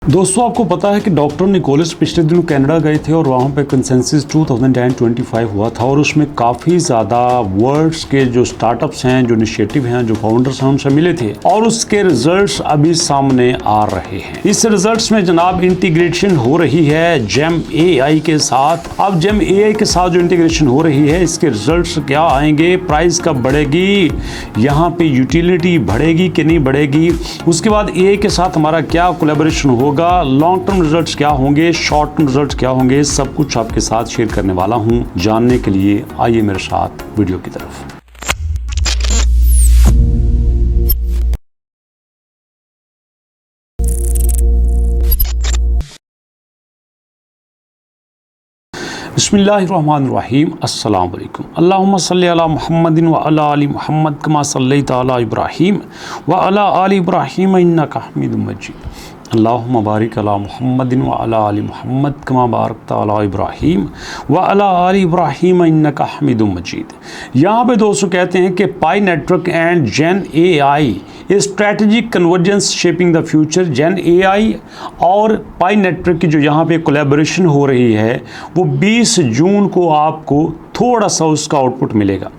दोस्तों, आपको पता है कि डॉक्टर निकोलस पिछले दिनों कनाडा गए थे और वहाँ पे कंसेंसस 2025 हुआ था और उसमें काफ़ी ज़्यादा वर्ल्ड्स के जो स्टार्टअप्स हैं, जो इनिशिएटिव हैं, जो फाउंडर्स हैं, उनसे मिले थे और उसके रिजल्ट्स अभी सामने आ रहे हैं। इस रिजल्ट्स में जनाब इंटीग्रेशन हो रही है जेम AI के साथ। अब जेम AI के साथ जो इंटीग्रेशन हो रही है, इसके रिजल्ट्स क्या आएंगे, प्राइस कब बढ़ेगी, यहाँ पे यूटिलिटी बढ़ेगी कि नहीं बढ़ेगी, उसके बाद AI के साथ हमारा क्या कोलैबोरेशन होगा, लॉन्ग टर्म रिजल्ट्स क्या होंगे, शॉर्ट टर्म रिजल्ट्स क्या होंगे, सब कुछ आपके साथ शेयर करने वाला हूं। जानने के लिए आइए मेरे साथ वीडियो की तरफ। बिस्मिल्लाहिर्रहमानिर्रहीम। अस्सलाम वालेकुम। अल्लाहुम्मा सल्ली अला मुहम्मदिन व अला आलि मुहम्मद कमा सल्लैता अला इब्राहीम व अला आलि इब्राहीम इन्नका हमीदुम मजीद। अल्लाहुम्मा बारिक अला मुहम्मदिन व अला आलि मुहम्मद कमा बारकता अला इब्राहीम व अला आलि इब्राहीम इन्नका हमीदुम मजीद। यहाँ पे दोस्तों कहते हैं कि Pi network and Gen AI strategic convergence shaping the future. Gen AI और पाई नेटवर्क की जो यहाँ पे कोलैबोरेशन हो रही है, वो 20 जून को आपको थोड़ा सा उसका आउटपुट मिलेगा।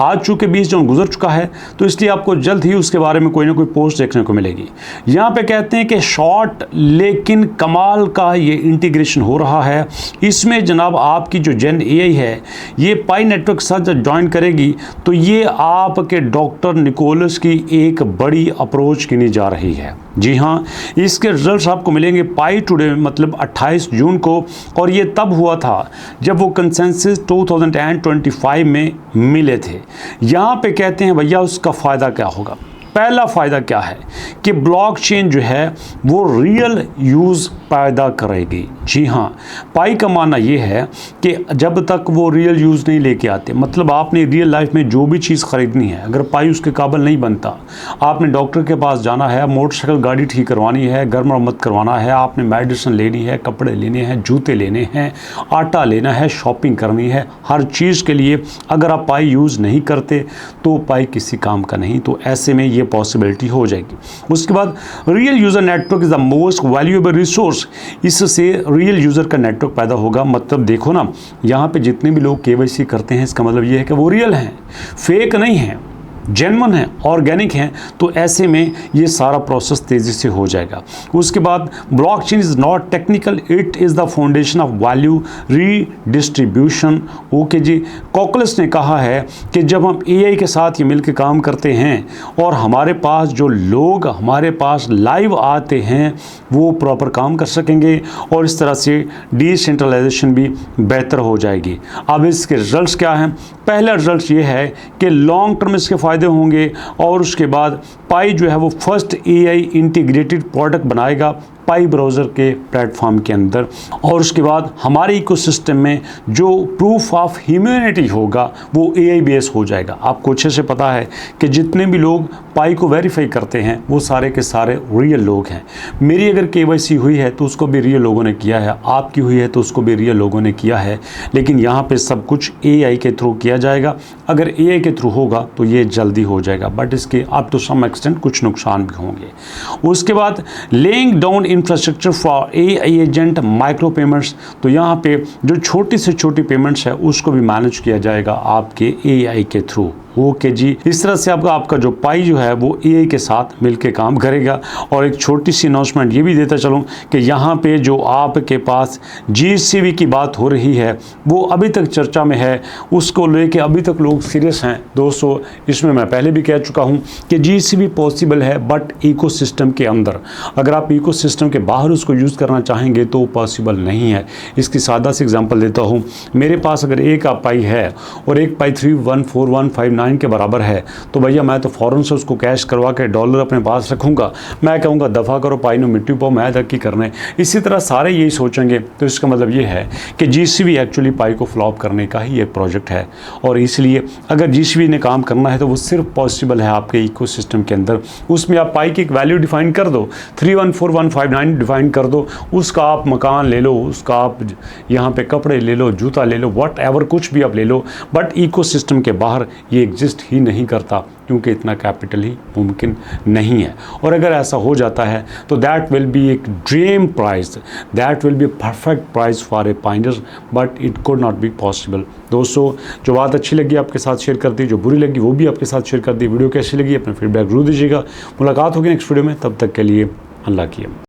आज चूँकि 20 जून गुजर चुका है, तो इसलिए आपको जल्द ही उसके बारे में कोई ना कोई पोस्ट देखने को मिलेगी। यहाँ पे कहते हैं कि शॉर्ट लेकिन कमाल का ये इंटीग्रेशन हो रहा है। इसमें जनाब आपकी जो जेन AI है, ये पाई नेटवर्क के साथ जब ज्वाइन करेगी तो ये आपके डॉक्टर निकोलस की एक बड़ी अप्रोच गिनी जा रही है। जी हाँ, इसके रिजल्ट्स आपको मिलेंगे पाई टुडे मतलब 28 जून को, और ये तब हुआ था जब वो कंसेंसस 2025 में मिले थे। यहाँ पे कहते हैं भैया उसका फ़ायदा क्या होगा। पहला फ़ायदा क्या है कि ब्लॉकचेन जो है वो रियल यूज़ पैदा करेगी। जी हाँ, पाई का माना ये है कि जब तक वो रियल यूज़ नहीं लेके आते, मतलब आपने रियल लाइफ में जो भी चीज़ ख़रीदनी है, अगर पाई उसके काबिल नहीं बनता, आपने डॉक्टर के पास जाना है, मोटरसाइकिल गाड़ी ठीक करवानी है, घर मरम्मत करवाना है, आपने मेडिसिन लेनी है, कपड़े लेने हैं, जूते लेने हैं, आटा लेना है, शॉपिंग करनी है, हर चीज़ के लिए अगर आप पाई यूज़ नहीं करते तो पाई किसी काम का नहीं। तो ऐसे में ये पॉसिबिलिटी हो जाएगी। उसके बाद real user network is the most valuable resource. इससे रियल यूज़र का नेटवर्क पैदा होगा। मतलब देखो ना, यहाँ पे जितने भी लोग KYC करते हैं, इसका मतलब ये है कि वो रियल हैं, फेक नहीं हैं, जेन्युइन है, ऑर्गेनिक हैं। तो ऐसे में ये सारा प्रोसेस तेज़ी से हो जाएगा। उसके बाद blockchain is not technical, it is the foundation of value redistribution. Okay जी, कॉकलस ने कहा है कि जब हम AI के साथ ये मिलकर काम करते हैं और हमारे पास जो लोग हमारे पास लाइव आते हैं वो प्रॉपर काम कर सकेंगे और इस तरह से डिसेंट्रलाइजेशन भी बेहतर हो जाएगी। अब इसके रिजल्ट्स क्या हैं? पहला रिजल्ट ये है कि लॉन्ग टर्म इसके फ़ायदे होंगे और उसके बाद पाई जो है वो फर्स्ट AI इंटीग्रेटेड प्रोडक्ट बनाएगा पाई ब्राउज़र के प्लेटफॉर्म के अंदर, और उसके बाद हमारे इकोसिस्टम में जो प्रूफ ऑफ ह्यूमैनिटी होगा वो AI बेस हो जाएगा। आपको अच्छे से पता है कि जितने भी लोग पाई को वेरीफाई करते हैं वो सारे के सारे रियल लोग हैं। मेरी अगर KYC हुई है तो उसको भी रियल लोगों ने किया है, आपकी हुई है तो उसको भी रियल लोगों ने किया है, लेकिन यहाँ पे सब कुछ AI के थ्रू किया जाएगा। अगर AI के थ्रू होगा तो ये जल्दी हो जाएगा, बट इसके अप टू सम एक्सटेंट कुछ नुकसान भी होंगे। उसके बाद laying down infrastructure for AI agent micro payments. तो यहाँ पे जो छोटी से छोटी पेमेंट्स है उसको भी मैनेज किया जाएगा आपके AI के थ्रू। ओके जी, इस तरह से आपका जो पाई जो है वो AI के साथ मिलके काम करेगा। और एक छोटी सी अनाउंसमेंट ये भी देता चलूँ कि यहाँ पे जो आपके पास GCV की बात हो रही है वो अभी तक चर्चा में है, उसको लेके अभी तक लोग सीरियस हैं। दोस्तों, इसमें मैं पहले भी कह चुका हूँ कि GCV पॉसिबल है, बट इकोसिस्टम के अंदर। अगर आप इकोसिस्टम के बाहर उसको यूज़ करना चाहेंगे तो पॉसिबल नहीं है। इसकी सादा सी एग्जांपल देता हूँ। मेरे पास अगर एक पाई है और एक पाई 314159 के बराबर है, तो भैया मैं तो फ़ौरन से उसको कैश करवा के डॉलर अपने पास रखूँगा। मैं कहूँगा दफ़ा करो पाई नो मिट्टी पाओ, मैं तरक्की करने। इसी तरह सारे यही सोचेंगे। तो इसका मतलब ये है कि GCV एक्चुअली पाई को फ्लॉप करने का ही एक प्रोजेक्ट है, और इसलिए अगर GCV ने काम करना है तो वो सिर्फ पॉसिबल है आपके इकोसिस्टम के अंदर। उसमें आप पाई की एक वैल्यू डिफाइन कर दो, 314159 डिफाइन कर दो, उसका आप मकान ले लो, उसका आप यहाँ पे कपड़े ले लो, जूता ले लो, वट एवर कुछ भी आप ले लो, बट इकोसिस्टम के बाहर ये एग्जिस्ट ही नहीं करता, क्योंकि इतना कैपिटल ही मुमकिन नहीं है। और अगर ऐसा हो जाता है तो दैट विल बी एक dream price, that will be perfect price for a पाइंडर, but it could not be possible. दोस्तों, जो बात अच्छी लगी आपके साथ शेयर कर दी, जो बुरी लगी वो भी आपके साथ शेयर कर दी। वीडियो कैसी लगी अपना फीडबैक जरूर दीजिएगा। मुलाकात होगी नेक्स्ट वीडियो में, तब तक के लिए अल्लाह की।